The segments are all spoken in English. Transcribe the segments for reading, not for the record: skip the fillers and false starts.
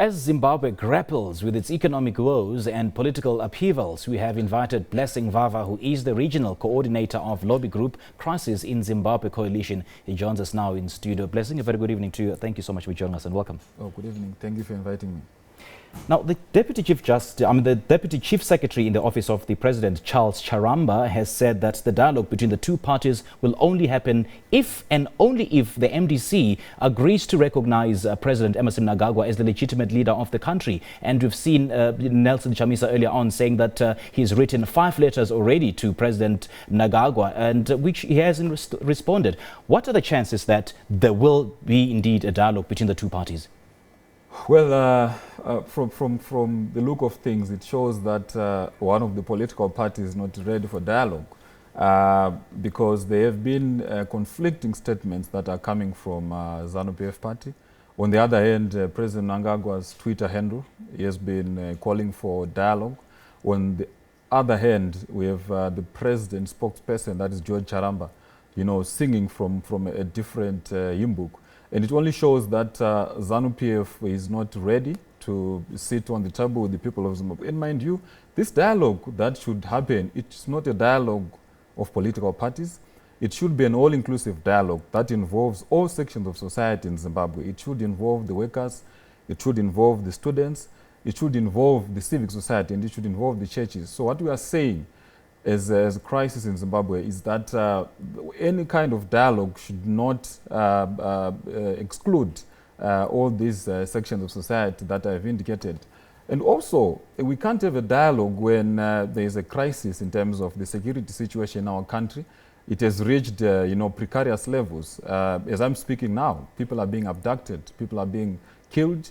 As Zimbabwe grapples with its economic woes and political upheavals, we have invited Blessing Vava, who is the regional coordinator of lobby group Crisis in Zimbabwe Coalition. He joins us now in studio. Blessing, a very good evening to you. Thank you so much for joining us and welcome. Oh, good evening. Thank you for inviting me. Now, the Deputy Chief Secretary in the Office of the President, Charles Charamba, has said that the dialogue between the two parties will only happen if and only if the MDC agrees to recognize President Emmerson Mnangagwa as the legitimate leader of the country. And we've seen Nelson Chamisa earlier on saying that he's written 5 letters already to President Mnangagwa, and which he hasn't responded. What are the chances that there will be indeed a dialogue between the two parties? Well, from the look of things, it shows that one of the political parties is not ready for dialogue because there have been conflicting statements that are coming from ZANU-PF party. On the other hand, President Mnangagwa's Twitter handle, he has been calling for dialogue. On the other hand, we have the president's spokesperson, that is George Charamba, singing from a different hymn book. And it only shows that ZANU-PF is not ready to sit on the table with the people of Zimbabwe. And mind you, this dialogue that should happen, it's not a dialogue of political parties. It should be an all-inclusive dialogue that involves all sections of society in Zimbabwe. It should involve the workers, it should involve the students, it should involve the civic society, and it should involve the churches. So what we are saying as a crisis in Zimbabwe is that any kind of dialogue should not exclude all these sections of society that I've indicated. And also, we can't have a dialogue when there is a crisis in terms of the security situation in our country. It has reached precarious levels. As I'm speaking now, people are being abducted, people are being killed,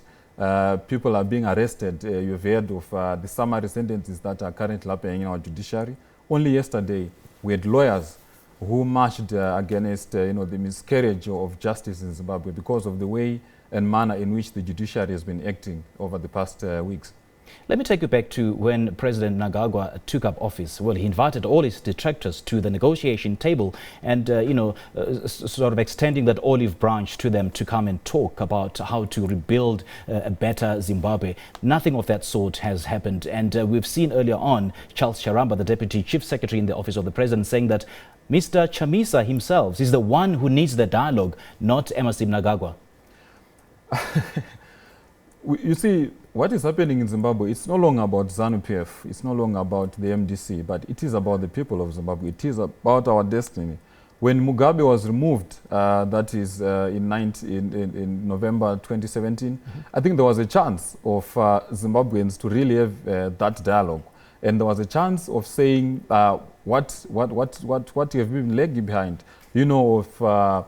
people are being arrested. You've heard of the summary sentences that are currently happening in our judiciary. Only yesterday, we had lawyers who marched against the miscarriage of justice in Zimbabwe because of the way and manner in which the judiciary has been acting over the past weeks. Let me take you back to when President Mnangagwa took up office. Well, he invited all his detractors to the negotiation table and, sort of extending that olive branch to them to come and talk about how to rebuild a better Zimbabwe. Nothing of that sort has happened. And we've seen earlier on Charles Charamba, the Deputy Chief Secretary in the Office of the President, saying that Mr. Chamisa himself is the one who needs the dialogue, not Emmerson Mnangagwa. You see, what is happening in Zimbabwe, it's no longer about ZANU-PF, it's no longer about the MDC, but it is about the people of Zimbabwe. It is about our destiny. When Mugabe was removed, that is in November 2017, I think there was a chance of Zimbabweans to really have that dialogue. And there was a chance of saying what you have been lagging behind, the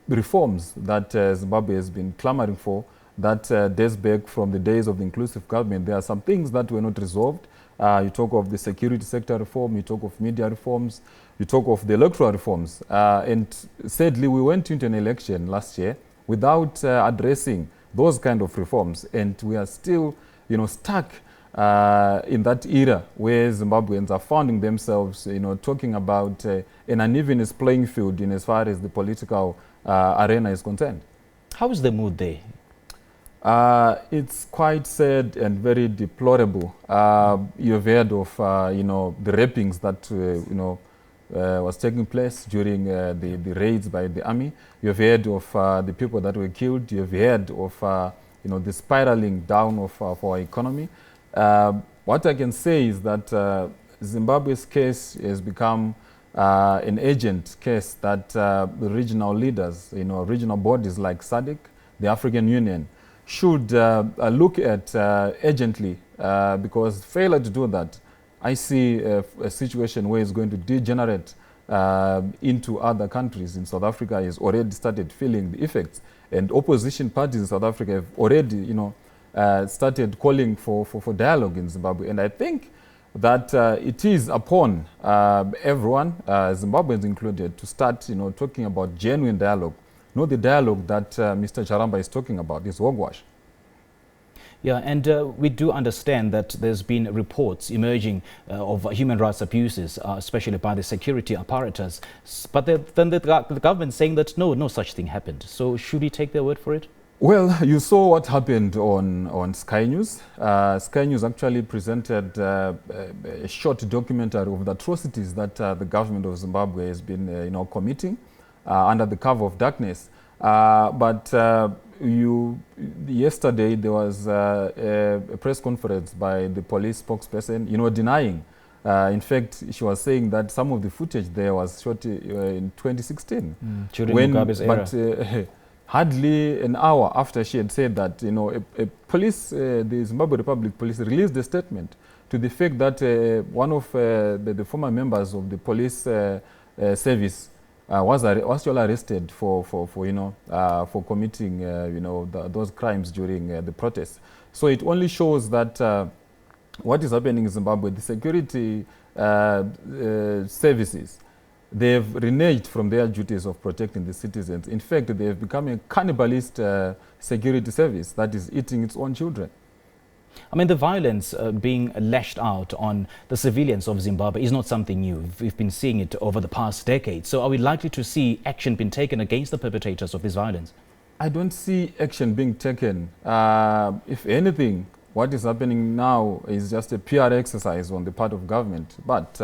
reforms that Zimbabwe has been clamoring for, that dates back from the days of the inclusive government. There are some things that were not resolved. You talk of the security sector reform, you talk of media reforms, you talk of the electoral reforms. And sadly, we went into an election last year without addressing those kind of reforms. And we are still, stuck in that era where Zimbabweans are finding themselves, talking about an uneven playing field in as far as the political arena is concerned. How is the mood there? It's quite sad and very deplorable. You've heard of, the rapings that, was taking place during the raids by the army. You've heard of the people that were killed. You've heard of, the spiraling down of our economy. What I can say is that Zimbabwe's case has become an urgent case that the regional leaders, regional bodies like SADC, the African Union, should look at urgently because failure to do that, I see a situation where it's going to degenerate into other countries. In South Africa has already started feeling the effects, and opposition parties in South Africa have already, started calling for dialogue in Zimbabwe. And I think that it is upon everyone, Zimbabweans included, to start talking about genuine dialogue, not the dialogue that Mr. Charamba is talking about, this hogwash. Yeah, and we do understand that there's been reports emerging of human rights abuses, especially by the security apparatus. But then the government saying that no such thing happened. So should we take their word for it? Well, you saw what happened on Sky News. Sky News actually presented a short documentary of the atrocities that the government of Zimbabwe has been, committing under the cover of darkness. Yesterday there was a press conference by the police spokesperson, denying. In fact, she was saying that some of the footage there was shot in 2016. During Mugabes era. But hardly an hour after she had said that, the Zimbabwe Republic Police released a statement to the fact that one of the former members of the police service was actually arrested for committing those crimes during the protests. So it only shows that what is happening in Zimbabwe, the security services, they have reneged from their duties of protecting the citizens. In fact, they have become a cannibalist security service that is eating its own children. I mean, the violence being lashed out on the civilians of Zimbabwe is not something new. We've been seeing it over the past decade. So are we likely to see action being taken against the perpetrators of this violence? I don't see action being taken. If anything, what is happening now is just a PR exercise on the part of government. But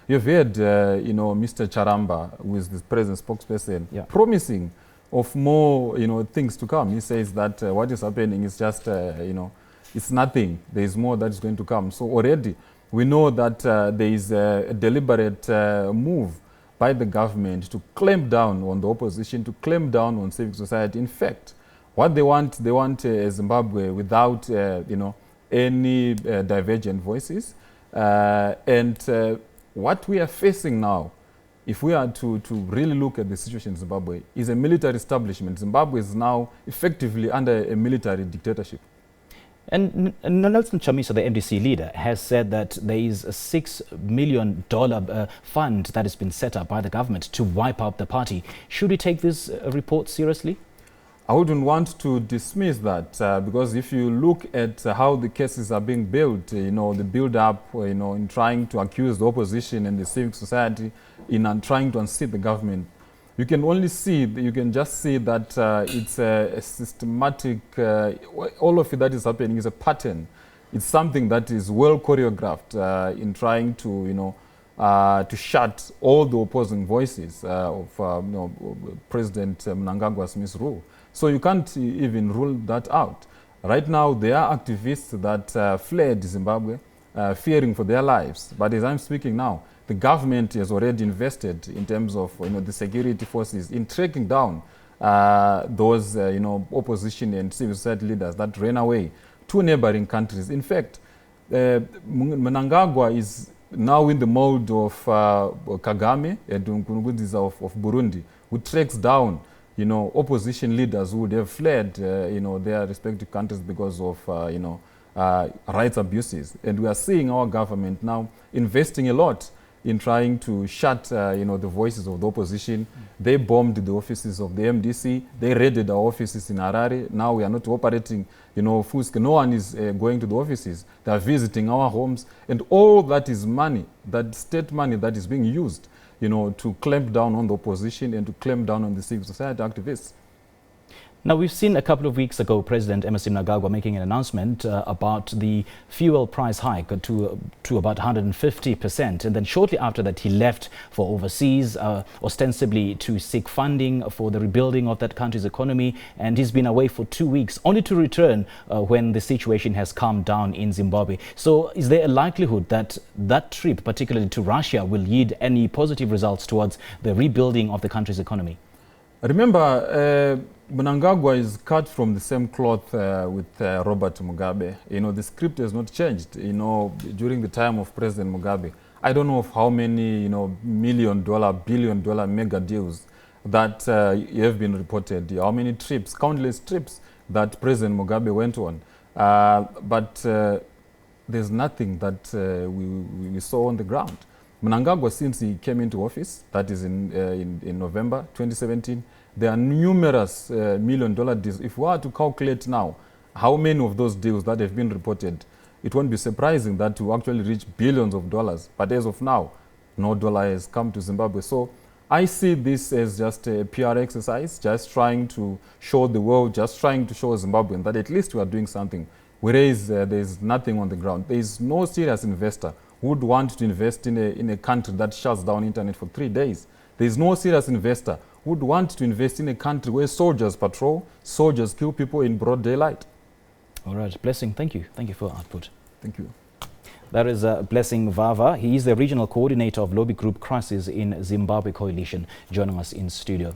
you've heard, Mr. Charamba, who is the president's spokesperson, promising of more, things to come. He says that what is happening is just, it's nothing. There is more that is going to come. So already we know that there is a deliberate move by the government to clamp down on the opposition, to clamp down on civic society. In fact, what they want Zimbabwe without, any divergent voices. What we are facing now, if we are to really look at the situation in Zimbabwe, is a military establishment. Zimbabwe is now effectively under a military dictatorship. And Nelson Chamisa, the MDC leader, has said that there is a $6 million fund that has been set up by the government to wipe out the party. Should we take this report seriously? I wouldn't want to dismiss that because if you look at how the cases are being built, the build-up, in trying to accuse the opposition and the civic society in trying to unseat the government, you can just see that it's a systematic, all of it that is happening is a pattern. It's something that is well choreographed in trying to shut all the opposing voices of President Mnangagwa's misrule. So you can't even rule that out. Right now, there are activists that fled Zimbabwe, fearing for their lives. But as I'm speaking now, the government has already invested in terms of the security forces in tracking down those opposition and civil society leaders that ran away to neighboring countries. In fact, Mnangagwa is now in the mode of Kagame and of Burundi, who tracks down opposition leaders who would have fled their respective countries because of rights abuses. And we are seeing our government now investing a lot in trying to shut the voices of the opposition. They bombed the offices of the MDC. They raided our offices in Harare. Now we are not operating full scale. No one is going to the offices. They are visiting our homes. And all that is money, that state money that is being used to clamp down on the opposition and to clamp down on the civil society activists. Now, we've seen a couple of weeks ago President Emmerson Mnangagwa making an announcement about the fuel price hike to about 150%. And then shortly after that, he left for overseas, ostensibly to seek funding for the rebuilding of that country's economy. And he's been away for 2 weeks, only to return when the situation has calmed down in Zimbabwe. So is there a likelihood that that trip, particularly to Russia, will yield any positive results towards the rebuilding of the country's economy? Remember, Mnangagwa is cut from the same cloth with Robert Mugabe. The script has not changed. During the time of President Mugabe, I don't know of how many, million-dollar, billion-dollar mega deals that have been reported. How many trips, countless trips that President Mugabe went on. But there's nothing that we saw on the ground. Mnangagwa, since he came into office, that is in November 2017, there are numerous million-dollar deals. If we are to calculate now how many of those deals that have been reported, it won't be surprising that we actually reach billions of dollars. But as of now, no dollar has come to Zimbabwe. So I see this as just a PR exercise, just trying to show the world, just trying to show Zimbabweans that at least we are doing something, whereas there's nothing on the ground. There is no serious investor who would want to invest in a country that shuts down internet for 3 days. There is no serious investor who would want to invest in a country where soldiers patrol, soldiers kill people in broad daylight. All right, Blessing, thank you. Thank you for your output. Thank you. That is Blessing Vava. He is the regional coordinator of Lobby Group Crisis in Zimbabwe Coalition, joining us in studio.